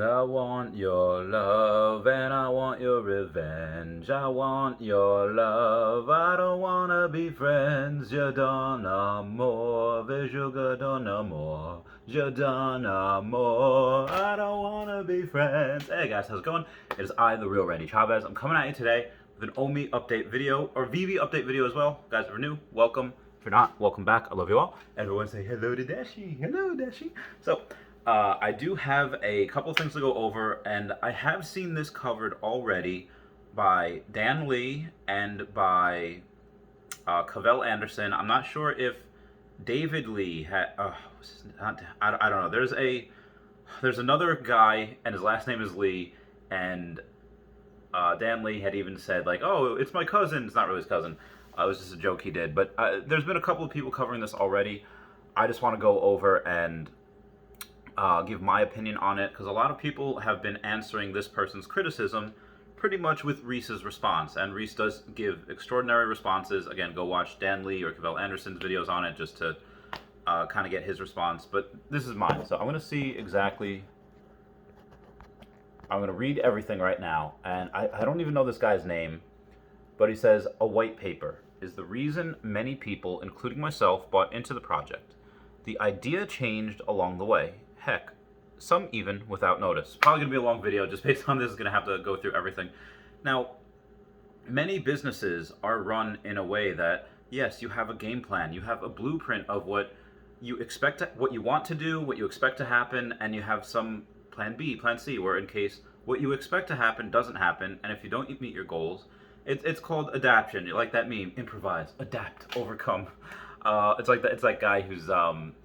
I want your love and I want your revenge. I want your love. I don't wanna be friends. Je donne amour, je donne amour. Je donne amour. I don't wanna be friends. Hey guys, how's it going? It is I, the real Randy Chavez. I'm coming at you today with an OMI update video, or Veve update video as well. Guys, if you're new, welcome. If you're not, welcome back. I love you all. Everyone say hello to Dashi. Hello, Dashi. I do have a couple things to go over, and I have seen this covered already by Dan Lee and by Cavell Anderson. I'm not sure if David Lee had. I don't know. There's another guy, and his last name is Lee, and Dan Lee had even said like, "Oh, it's my cousin." It's not really his cousin. It was just a joke he did. But there's been a couple of people covering this already. I just want to go over and give my opinion on it, because a lot of people have been answering this person's criticism pretty much with Reese's response, and Reese does give extraordinary responses. Again, go watch Dan Lee or Cavell Anderson's videos on it just to kind of get his response, but this is mine. So I'm going to see exactly, I'm going to read everything right now, and I don't even know this guy's name, but he says, "A white paper is the reason many people, including myself, bought into the project. The idea changed along the way. Heck, some even without notice." Probably going to be a long video just based on this. Is going to have to go through everything. Now, many businesses are run in a way that, yes, you have a game plan. You have a blueprint of what you expect, what you want to do, what you expect to happen, and you have some plan B, plan C, where in case what you expect to happen doesn't happen, and if you don't meet your goals, it's called adaptation. You like that meme? Improvise, adapt, overcome. It's like that guy who's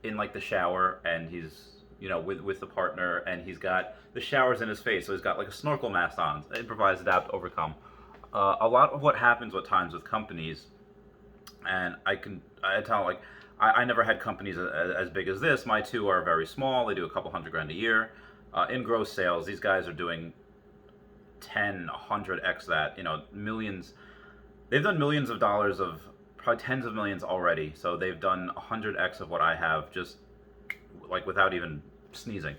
in like the shower, and he's with the partner, and he's got the showers in his face, so he's got like a snorkel mask on. Improvise, adapt, overcome. A lot of what happens at times with companies, and I tell like I never had companies as big as this. My two are very small. They do a couple $100,000 a year in gross sales. These guys are doing 10, 100x that. Millions. They've done millions of dollars, of probably tens of millions already. So they've done 100x of what I have, just like without even sneezing.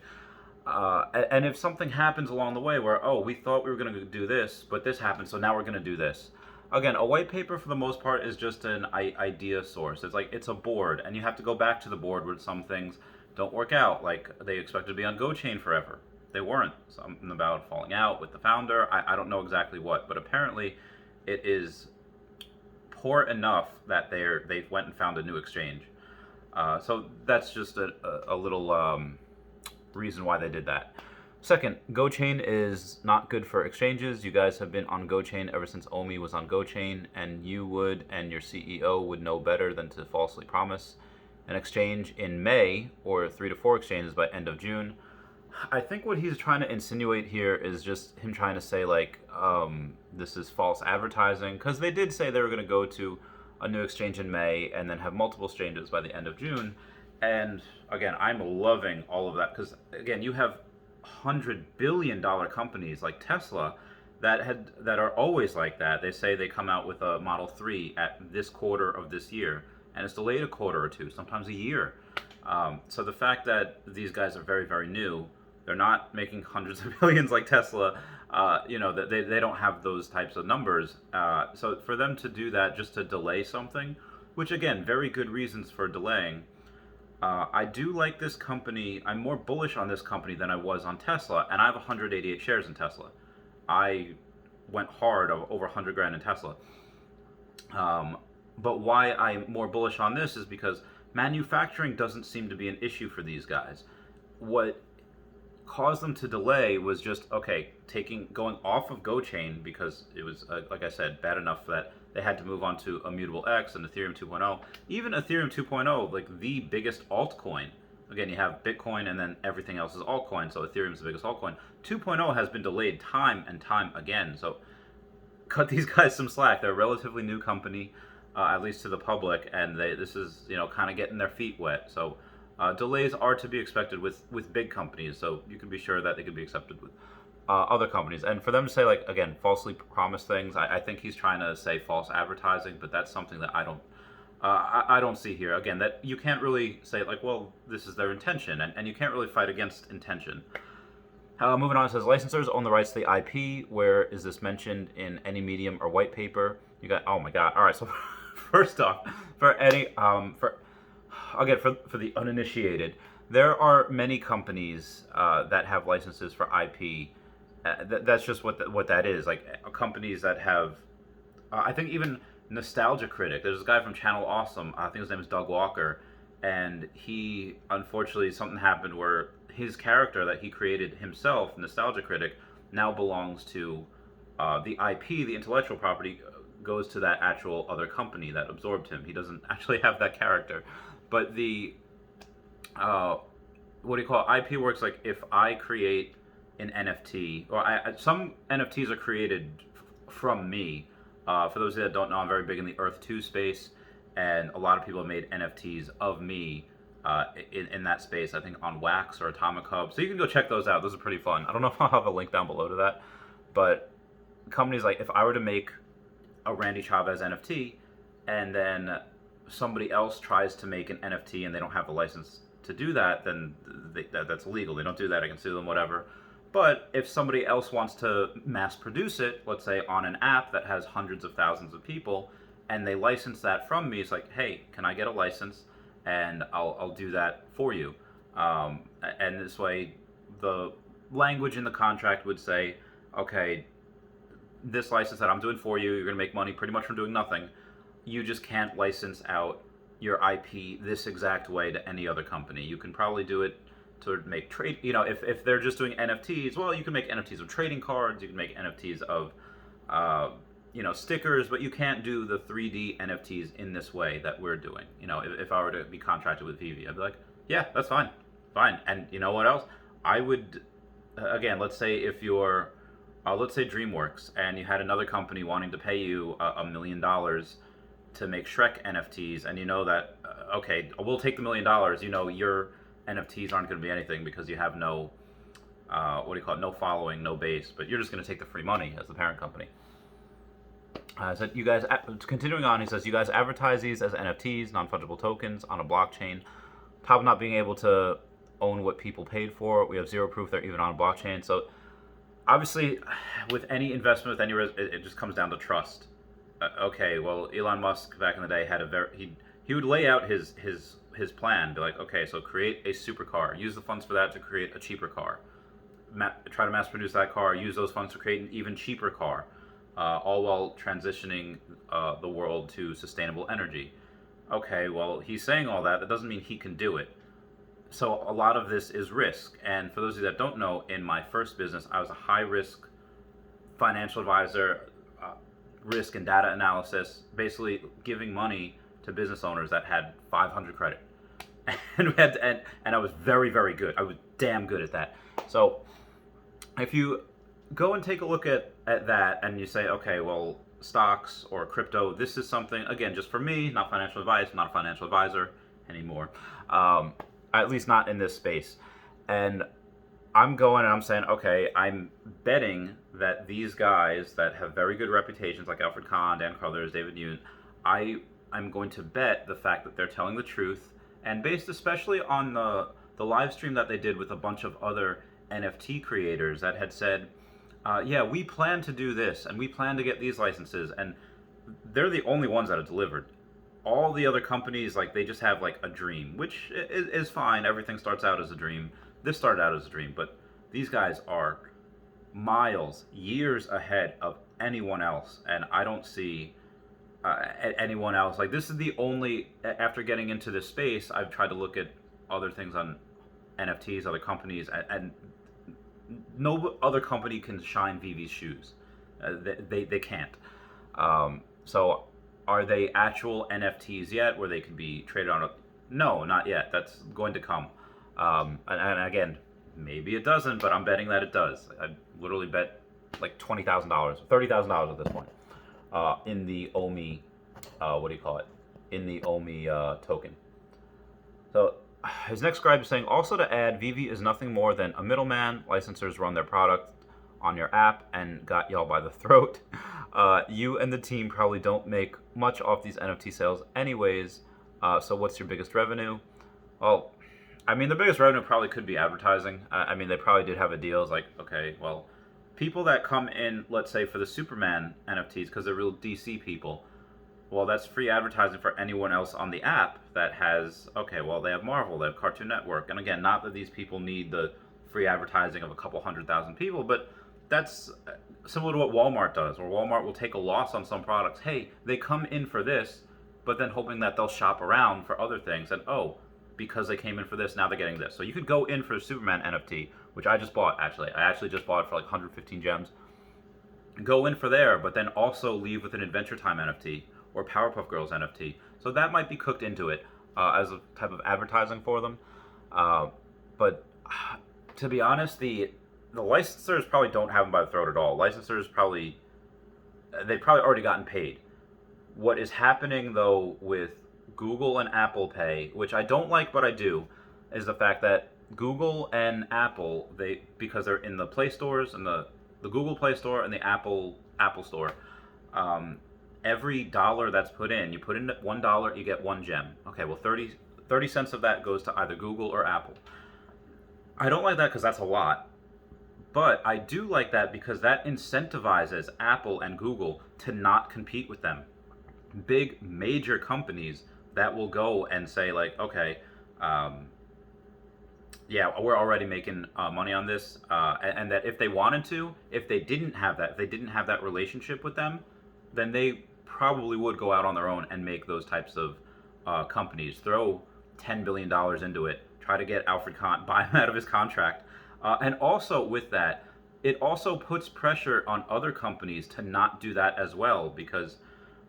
And if something happens along the way where, oh, we thought we were going to do this, but this happened, so now we're going to do this. Again, a white paper for the most part is just an idea source. It's like, it's a board, and you have to go back to the board where some things don't work out. Like, they expected to be on GoChain forever. They weren't. Something about falling out with the founder. I don't know exactly what, but apparently it is poor enough that they went and found a new exchange. So that's just a little reason why they did that. Second, GoChain is not good for exchanges. You guys have been on GoChain ever since OMI was on GoChain, and you would, and your CEO would know better than to falsely promise an exchange in May or 3 to 4 exchanges by end of June. I think what he's trying to insinuate here is just him trying to say like, this is false advertising, because they did say they were going to go to a new exchange in May and then have multiple exchanges by the end of June. And again, I'm loving all of that, because again, you have $100 billion companies like Tesla that are always like that. They say they come out with a Model 3 at this quarter of this year, and it's delayed a quarter or two, sometimes a year. So the fact that these guys are very, very new, they're not making hundreds of millions like Tesla. That they don't have those types of numbers. So for them to do that just to delay something, which again, very good reasons for delaying. I do like this company. I'm more bullish on this company than I was on Tesla, and I have 188 shares in Tesla. I went hard over 100 grand in Tesla. But why I'm more bullish on this is because manufacturing doesn't seem to be an issue for these guys. What caused them to delay was just, okay, going off of GoChain, because it was, like I said, bad enough that they had to move on to Immutable X and Ethereum 2.0. Even Ethereum 2.0, like the biggest altcoin, again, you have Bitcoin and then everything else is altcoin, so Ethereum is the biggest altcoin. 2.0 has been delayed time and time again, so cut these guys some slack. They're a relatively new company, at least to the public, and this is, kind of getting their feet wet. So delays are to be expected with big companies, so you can be sure that they can be accepted with other companies. And for them to say, like, again, falsely promise things, I think he's trying to say false advertising, but that's something that I don't see here. Again, that you can't really say, like, well, this is their intention, and you can't really fight against intention. Moving on, it says licensors own the rights to the IP. Where is this mentioned in any medium or white paper? You got, oh my god. All right, so first off, for any again, for the uninitiated, there are many companies that have licenses for IP. That's just what that is. Like companies that have, I think even Nostalgia Critic. There's a guy from Channel Awesome. I think his name is Doug Walker, and he, unfortunately, something happened where his character that he created himself, Nostalgia Critic, now belongs to the IP, the intellectual property, goes to that actual other company that absorbed him. He doesn't actually have that character. But the what do you call it? IP works like if I create an NFT, or some NFTs are created from me. For those that don't know, I'm very big in the Earth 2 space, and a lot of people have made NFTs of me in that space, I think on Wax or Atomic Hub. So you can go check those out. Those are pretty fun. I don't know if I'll have a link down below to that, but companies like, if I were to make a Randy Chavez NFT, and then somebody else tries to make an NFT and they don't have a license to do that, then that's illegal. They don't do that. I can sue them, whatever. But if somebody else wants to mass produce it, let's say on an app that has hundreds of thousands of people, and they license that from me, it's like, hey, can I get a license? And I'll do that for you. And this way, the language in the contract would say, okay, this license that I'm doing for you, you're going to make money pretty much from doing nothing. You just can't license out your IP this exact way to any other company. You can probably do it to make trade, if they're just doing NFTs, well, you can make NFTs of trading cards, you can make NFTs of, stickers, but you can't do the 3D NFTs in this way that we're doing. If I were to be contracted with Veve, I'd be like, yeah, that's fine. And you know what else? I would, again, let's say if you're, let's say DreamWorks, and you had another company wanting to pay you $1 million to make Shrek NFTs, and you know that, okay, we'll take the $1 million, your NFTs aren't going to be anything because you have no, no following, no base, but you're just going to take the free money as the parent company. So you guys, continuing on, he says, you guys advertise these as NFTs, non-fungible tokens, on a blockchain. Top of not being able to own what people paid for. We have zero proof they're even on a blockchain. So obviously, with any investment, with any risk, it just comes down to trust. Okay, well, Elon Musk back in the day had he would lay out his plan, be like, okay, so create a supercar, use the funds for that to create a cheaper car, try to mass produce that car, use those funds to create an even cheaper car, all while transitioning the world to sustainable energy. Okay, well, he's saying all that. That doesn't mean he can do it. So a lot of this is risk. And for those of you that don't know, in my first business, I was a high-risk financial advisor, risk and data analysis, basically giving money to business owners that had 500 credit. And I was very, very good. I was damn good at that. So if you go and take a look at that and you say, okay, well, stocks or crypto, this is something, again, just for me, not financial advice, I'm not a financial advisor anymore, at least not in this space. And I'm going and I'm saying, okay, I'm betting that these guys that have very good reputations, like Alfred Kahn, Dan Carruthers, David Yoon, I'm going to bet the fact that they're telling the truth, and based especially on the live stream that they did with a bunch of other NFT creators that had said, yeah, we plan to do this, and we plan to get these licenses, and they're the only ones that have delivered. All the other companies, like, they just have, like, a dream, which is fine. Everything starts out as a dream. This started out as a dream, but these guys are miles, years ahead of anyone else, and I don't see anyone else. Like, this is the only, after getting into this space, I've tried to look at other things on NFTs, other companies, and no other company can shine Veve's shoes. They can't. So are they actual NFTs yet where they can be traded on? No, not yet. That's going to come. And again, maybe it doesn't, but I'm betting that it does. I literally bet like $20,000, $30,000 at this point in the OMI, in the OMI token. So his next scribe is saying, also to add, Veve is nothing more than a middleman. Licensors run their product on your app and got y'all by the throat. You and the team probably don't make much off these NFT sales anyways, so what's your biggest revenue? Well, I mean, the biggest revenue probably could be advertising. I mean, they probably did have a deal. It's like, okay, well, people that come in, let's say, for the Superman NFTs because they're real DC people, well, that's free advertising for anyone else on the app that has, okay, well, they have Marvel, they have Cartoon Network. And again, not that these people need the free advertising of a couple 100,000 people, but that's similar to what Walmart does, where Walmart will take a loss on some products. Hey, they come in for this, but then hoping that they'll shop around for other things. And, oh, because they came in for this, now they're getting this. So you could go in for a Superman NFT, which I just bought, actually. I actually just bought it for like 115 gems. Go in for there, but then also leave with an Adventure Time NFT or Powerpuff Girls NFT. So that might be cooked into it as a type of advertising for them. But to be honest, the licensors probably don't have them by the throat at all. Licensors they've probably already gotten paid. What is happening, though, with Google and Apple Pay, which I don't like, but I do, is the fact that Google and Apple, because they're in the Play Stores, and the Google Play Store and the Apple Store, every dollar that's put in, you put in $1, you get 1 gem. Okay, well, 30 cents of that goes to either Google or Apple. I don't like that because that's a lot. But I do like that because that incentivizes Apple and Google to not compete with them. Big, major companies that will go and say, like, okay, yeah, we're already making money on this, and that if they wanted to, if they didn't have that relationship with them, then they probably would go out on their own and make those types of companies, throw $10 billion into it, try to get Alfred Kahn, buy him out of his contract. And also with that, it also puts pressure on other companies to not do that as well, because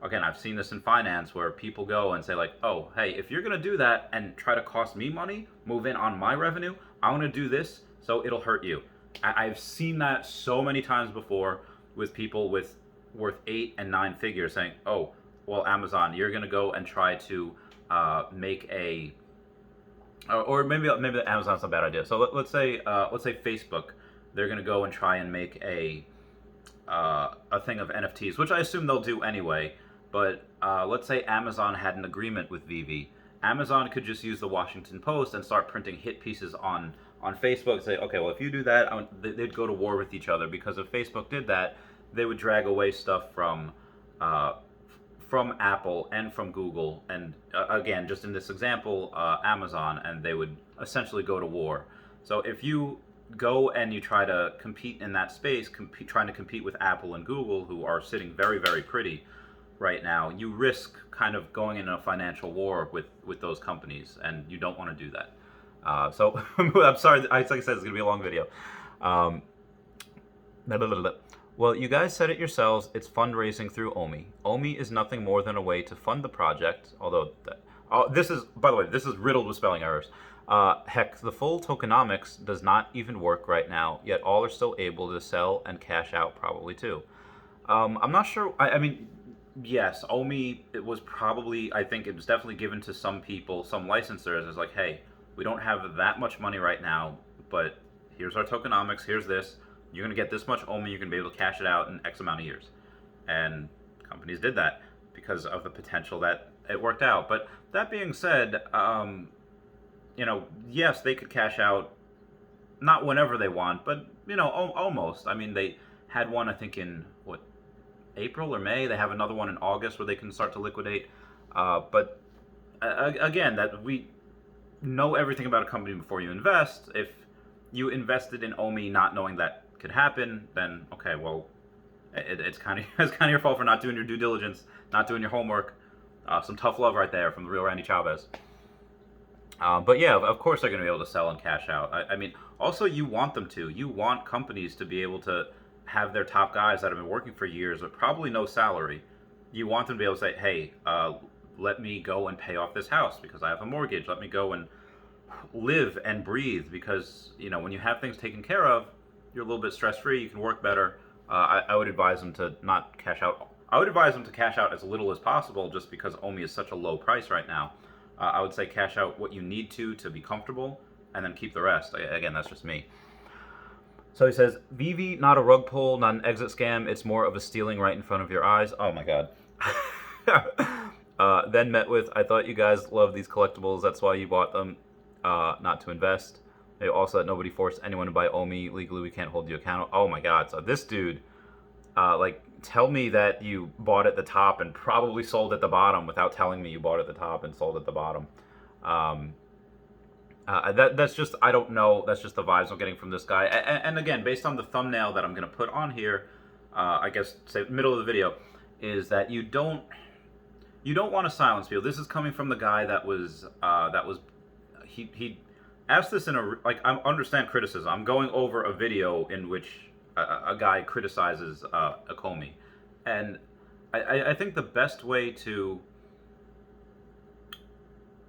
again, I've seen this in finance where people go and say, like, oh, hey, if you're going to do that and try to cost me money, move in on my revenue, I want to do this, so it'll hurt you. I've seen that so many times before with people worth 8 and 9 figures saying, oh, well, Amazon, you're going to go and try to make a, or maybe Amazon's a bad idea. So let's say Facebook, they're going to go and try and make a thing of NFTs, which I assume they'll do anyway. But let's say Amazon had an agreement with Veve. Amazon could just use the Washington Post and start printing hit pieces on Facebook and say, okay, well, if you do that, they'd go to war with each other, because if Facebook did that, they would drag away stuff from Apple and from Google, and again, just in this example, Amazon, and they would essentially go to war. So if you go and you try to compete in that space, trying to compete with Apple and Google, who are sitting very, very pretty right now, you risk kind of going in a financial war with those companies, and you don't want to do that. So I'm sorry, like I said, it's going to be a long video. Well, you guys said it yourselves, it's fundraising through OMI. OMI is nothing more than a way to fund the project, although this is, by the way, this is riddled with spelling errors. Heck, the full tokenomics does not even work right now, yet all are still able to sell and cash out probably too. I'm not sure, I mean, yes, OMI, it was probably, I think it was definitely given to some people, some licensors, it's like, hey, we don't have that much money right now, but here's our tokenomics, here's this, you're going to get this much OMI, you're going to be able to cash it out in X amount of years. And companies did that because of the potential that it worked out. But that being said, you know, yes, they could cash out not whenever they want, but, you know, almost. I mean, they had one, I think, in, April or May. They have another one in August where they can start to liquidate. But again, that we know everything about a company before you invest. If you invested in OMI not knowing that could happen, then okay, well, it's kind of your fault for not doing your due diligence, not doing your homework. Some tough love right there from the real Randy Chavez. But yeah, of course they're going to be able to sell and cash out. I mean, also you want them to. You want companies to be able to have their top guys that have been working for years with probably no salary. You want them to be able to say, hey, let me go and pay off this house because I have a mortgage. Let me go and live and breathe, because, you know, when you have things taken care of, you're a little bit stress-free, you can work better. I would advise them to not cash out. I would advise them to cash out as little as possible, just because OMI is such a low price right now. I would say cash out what you need to be comfortable, and then keep the rest. Again, that's just me. So he says, Veve, not a rug pull, not an exit scam. It's more of a stealing right in front of your eyes. Oh my god. Then met with, I thought you guys loved these collectibles. That's why you bought them. not to invest. They also that nobody forced anyone to buy OMI legally. We can't hold you accountable. Oh my God! So this dude, like, tell me that you bought at the top and probably sold at the bottom without telling me you bought at the top and sold at the bottom. That's just, I don't know. That's just the vibes I'm getting from this guy. And again, based on the thumbnail that I'm going to put on here, I guess say middle of the video, is that you don't want to silence people. This is coming from the guy that was he asked this in a, like, I understand criticism. I'm going over a video in which a guy criticizes a Comey, and I think the best way to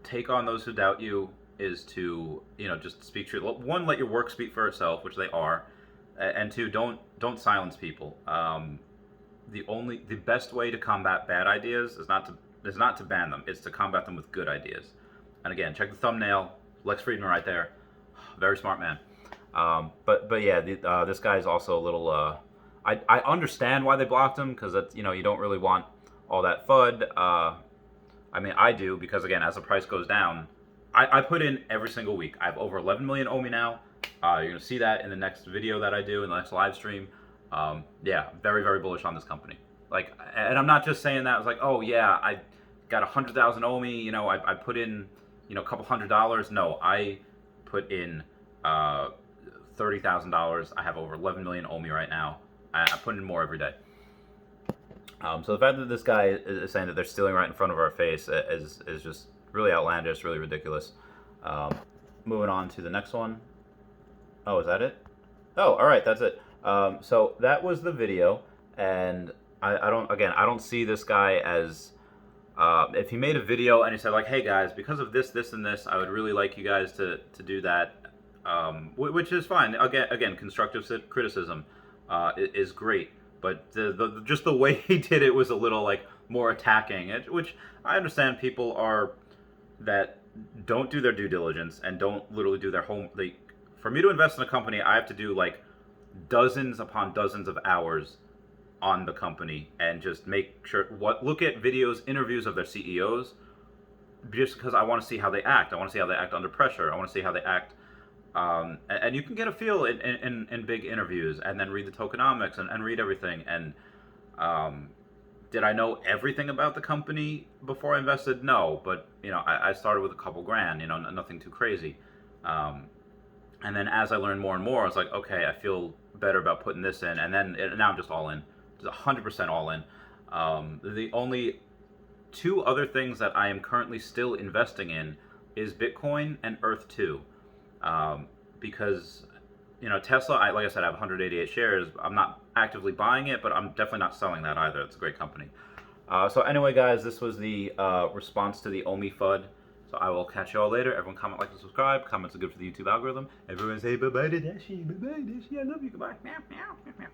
take on those who doubt you is to, just speak truth. One, let your work speak for itself, which they are, and two, don't silence people. The best way to combat bad ideas is not to ban them. It's to combat them with good ideas. And again, check the thumbnail. Lex Friedman right there, very smart man. But yeah, this guy is also a little. I understand why they blocked him, because that's, you don't really want all that FUD. I mean, I do, because again, as the price goes down, I put in every single week. I have over 11 million OMI now. You're gonna see that in the next video that I do, in the next live stream. Yeah, very, very bullish on this company. Like, and I'm not just saying that. It's like, oh yeah, I got 100,000 OMI. I put in, a couple $100. No, I put in $30,000. I have over 11 million OMI right now. I put in more every day. So the fact that this guy is saying that they're stealing right in front of our face is just really outlandish, really ridiculous. Moving on to the next one. Oh, is that it? Oh, all right, that's it. So that was the video, and I don't see this guy as, if he made a video and he said, like, hey guys, because of this, this, and this, I would really like you guys to do that, which is fine. Again, constructive criticism is great, but just the way he did it was a little, like, more attacking, which I understand people are that don't do their due diligence and don't literally do their for me to invest in a company, I have to do like dozens upon dozens of hours on the company and just make sure, look at videos, interviews of their CEOs, just because I want to see how they act. I want to see how they act under pressure. I want to see how they act. And you can get a feel in big interviews, and then read the tokenomics and read everything. And did I know everything about the company before I invested? No, but I started with a couple grand, nothing too crazy. And then as I learned more and more, I was like, okay, I feel better about putting this in, and now I'm just all in, just 100% all in. The only two other things that I am currently still investing in is Bitcoin and Earth 2, because Tesla, like I said, I have 188 shares. I'm not actively buying it, but I'm definitely not selling that either. It's a great company. So anyway, guys, this was the response to the OMI FUD. So I will catch you all later. Everyone comment, like, and subscribe. Comments are good for the YouTube algorithm. Everyone say bye-bye to Dashi. Bye-bye, Dashi. I love you. Goodbye. Meow, meow, meow.